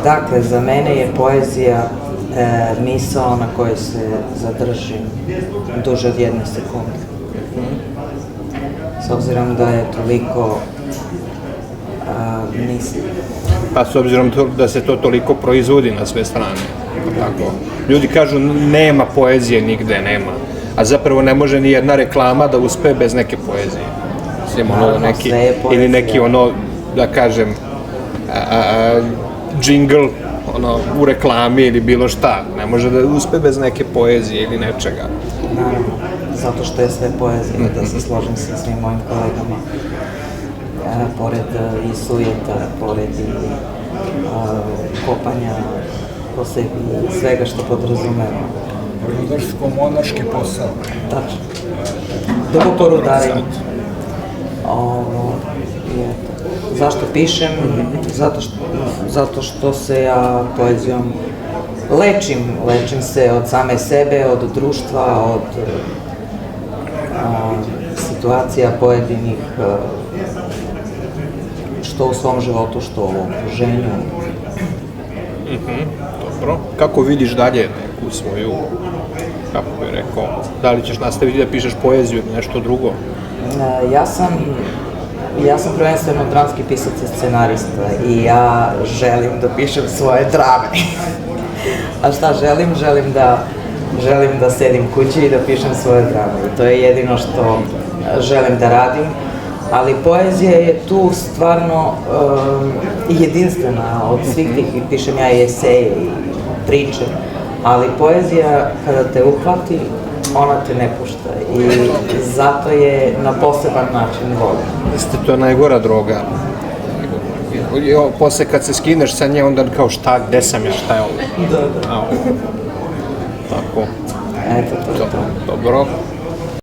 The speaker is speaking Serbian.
Dakle, za mene je poezija misao na kojoj se zadržim duže od 1 sekunde. S obzirom da je toliko mislim. Pa s obzirom da se to toliko proizvodi na sve strane. Tako. Ljudi kažu nema poezije nigde, nema. A zapravo ne može ni jedna reklama da uspe bez neke poezije. Naravno, sve je poezija. Ili neki da kažem, džingl u reklami ili bilo šta. Ne može da uspe bez neke poezije ili nečega. Naravno, zato što je sve poezija, da se složim sa svim mojim kolegama. Pored i sujeta, pored i kopanja po sebi i svega što podrazumeva. Rudarsko-monaški posao. Tačno. Duboko rudarim. Zašto pišem? Zato što se ja poezijom lečim. Lečim se od same sebe, od društva, od situacija pojedinih, što u svom životu, što u okruženju. Dobro. Kako vidiš dalje neku svoju, kako bih rekao, da li ćeš nastaviti da pišeš poeziju ili nešto drugo? Ja sam prvenstveno dramski pisac i scenarista i ja želim da pišem svoje drame. A šta želim? Želim da sedim kući i da pišem svoje drame. I to je jedino što želim da radim. Ali poezija je tu stvarno jedinstvena od svih tih, pišem ja i eseje i priče, ali poezija kada te uhvati, ona te ne pušta i zato je na poseban način volim. Jeste, to je najgora droga. Posle kad se skineš sa nje, onda kao šta, gde sam ja, šta je ovo? Da. Tako. Eto, to je to. Dobro.